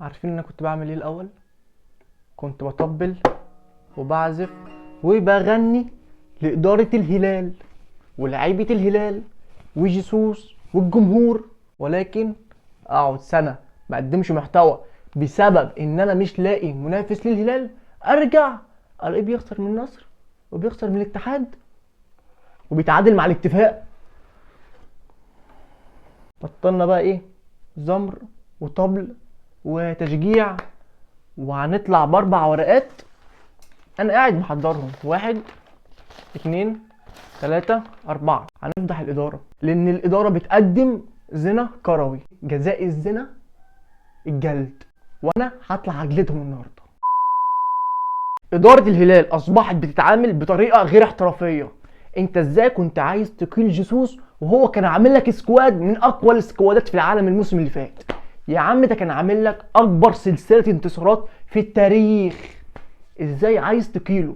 عارفين انا كنت بعمل ايه الاول؟ كنت بطبل وبعزف وبغني لإدارة الهلال ولاعيبة الهلال وجيسوس والجمهور، ولكن اقعد سنة ما اقدمش محتوى بسبب ان انا مش لاقي منافس للهلال، ارجع الاقيه بيخسر من النصر وبيخسر من الاتحاد وبيتعادل مع الاتفاق. بطلنا بقى ايه زمر وطبل وتشجيع، وهنطلع باربع ورقات انا قاعد محضرهم: 1 2 3 4. هنفضح الاداره لان الاداره بتقدم زنا كروي، جزاء الزنا الجلد، وانا هطلع اجلدهم النهارده. اداره الهلال اصبحت بتتعامل بطريقه غير احترافيه. انت ازاي كنت عايز تقيل جيسوس وهو كان عامل لك سكواد من اقوى السكوادات في العالم الموسم اللي فات؟ يا عم ده كان عامل لك اكبر سلسله انتصارات في التاريخ، ازاي عايز تقيله؟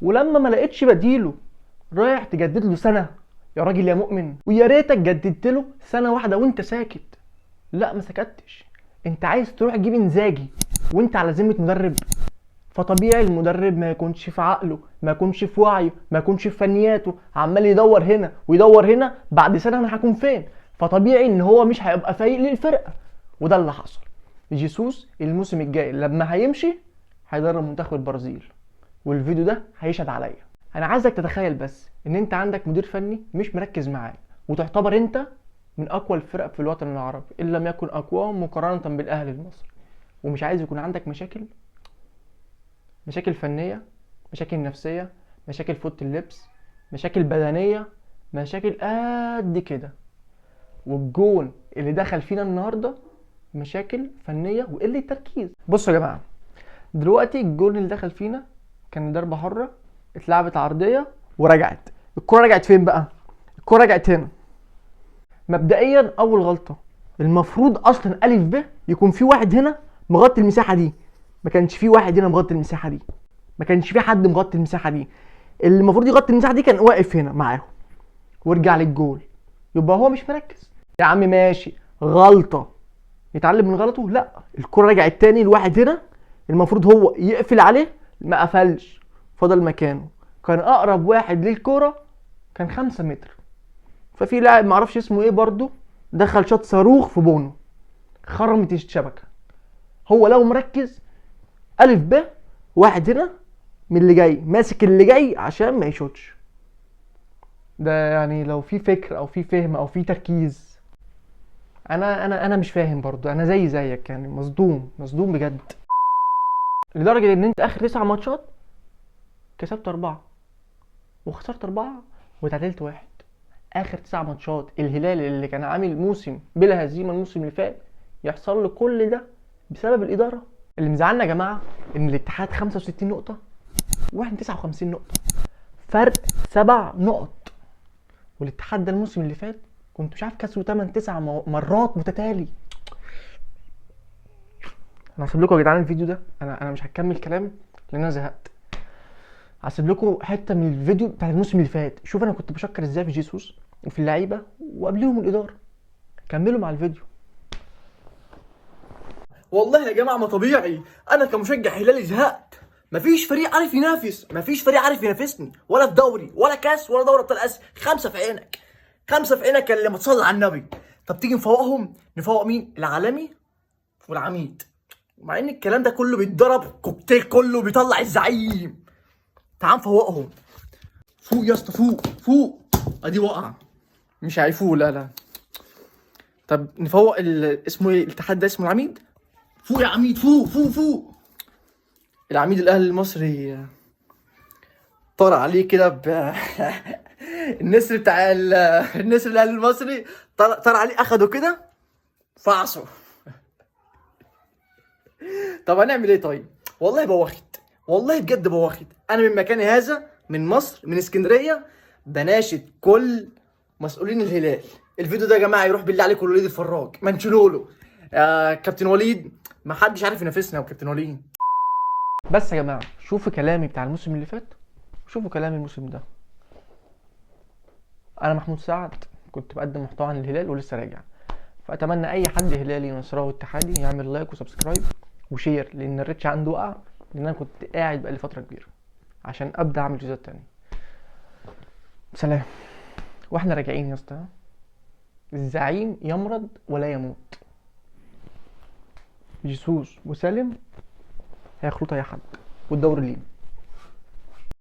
ولما ما لقيتش بديله رايح تجدد له سنه؟ يا راجل يا مؤمن، ويا ريتك جددت له سنه واحده وانت ساكت. لا ما سكتش، انت عايز تروح تجيب انزاجي وانت على ذمه مدرب؟ فطبيعي المدرب ما يكونش في عقله، ما يكونش في وعيه، ما يكونش في فنياته، عمال يدور هنا ويدور هنا. بعد سنه انا هكون فين؟ فطبيعي ان هو مش هيبقى فايق للفرقه، وده اللي حصل. جيسوس الموسم الجاي لما هيمشي هيدرب منتخب البرازيل، والفيديو ده هيشهد عليا. انا عايزك تتخيل بس ان انت عندك مدير فني مش مركز معاه، وتعتبر انت من اقوى الفرق في الوطن العربي ان لم يكن اقواهم مقارنه بالاهلي المصري، ومش عايز يكون عندك مشاكل فنيه، مشاكل نفسيه، مشاكل في اوضه اللبس، مشاكل بدنيه، مشاكل قد كده. والجون اللي دخل فينا النهارده مشاكل فنيه وقله تركيز. بصوا يا جماعه، دلوقتي الجون اللي دخل فينا كان ضربه حره اتلعبت عرضيه ورجعت. الكره رجعت فين بقى؟ الكره رجعت هنا. مبدئيا اول غلطه، المفروض اصلا الف ب يكون في واحد هنا مغطي المساحه دي. ما كانش في واحد هنا مغطي المساحه دي، ما كانش في حد مغطي المساحه دي. اللي المفروض يغطي المساحه دي كان واقف هنا معاهم وارجع للجول. يبقى هو مش مركز. يا عم ماشي، غلطه يتعلم من غلطه. لا، الكره رجعت تاني، الواحد هنا المفروض هو يقفل عليه، ما قفلش، فضل مكانه. كان اقرب واحد للكره كان 5 متر. ففي لاعب معرفش اسمه ايه برضو دخل شاط صاروخ في بونه، خرمت الشبكه. هو لو مركز الف ب واحد هنا من اللي جاي ماسك اللي جاي عشان ما يشوتش. ده يعني لو في فكر او في فهم او في تركيز. انا مش فاهم برضو، انا زيك يعني مصدوم بجد، لدرجه ان انت اخر 9 ماتشات كسبت 4 وخسرت 4 وتعادلت 1. اخر 9 ماتشات الهلال اللي كان عامل موسم بلا هزيمه الموسم اللي فات يحصل له كل ده بسبب الاداره. اللي مزعلنا يا جماعه ان الاتحاد 65 نقطه واحنا 59 نقطه، فرق 7 نقط. والاتحاد ده الموسم اللي فات كنت مش عارف كسبه 8 9 مرات متتالي. انا هسيب لكم يا جدعان الفيديو ده، انا مش هكمل كلام لان انا زهقت. هسيب لكم حته من الفيديو بتاع الموسم اللي فات، شوف انا كنت بشكر ازاي في جيسوس وفي اللعيبه وقبلهم الاداره. كملوا مع الفيديو. والله يا جماعه ما طبيعي، انا كمشجع هلالي زهقت. مفيش فريق عارف ينافس، مفيش فريق عارف ينافسني، ولا في دوري ولا كاس ولا دوري ابطال اسيا. 5 في عينك، 5 في عينك اللي ما تصلي على النبي. طب تيجي نفوقهم؟ نفوق مين؟ العالمي والعميد. مع ان الكلام ده كله بيتضرب كوكتيل، كله بيطلع الزعيم. تعال نفوقهم. فوق يا اسطى، فوق. ادي وقع مش هيفوق. لا طب نفوق اسمه ايه الاتحاد ده؟ اسمه العميد. فوق يا عميد، فوق. العميد الاهلي المصري طار عليه كده النسر بتاع النسر الاهلي المصري طار عليه، اخده كده فعصه. طب هنعمل ايه طيب؟ والله بواخد، والله بجد بواخد. انا من مكاني هذا، من مصر، من اسكندريه، بناشد كل مسؤولين الهلال. الفيديو ده يا جماعه يروح بالله عليكم لوليد الفراج، منشنوا له يا كابتن وليد. ما حدش عارف ينافسنا يا كابتن وليد. بس يا جماعه شوفوا كلامي بتاع الموسم اللي فات وشوفوا كلامي الموسم ده. انا محمود سعد كنت بقدم محتوى عن الهلال ولسه راجع، فاتمنى اي حد هلالي نصراوي اتحادي يعمل لايك وسبسكرايب وشير، لان الريتش عنده وقع، لان انا كنت قاعد بقالي فتره كبيره عشان ابدا اعمل فيديوهات تانية. سلام. واحنا راجعين يا اسطى، الزعيم يمرض ولا يموت. جيسوس وسالم هيخلطوا اي حد، والدوري لينا.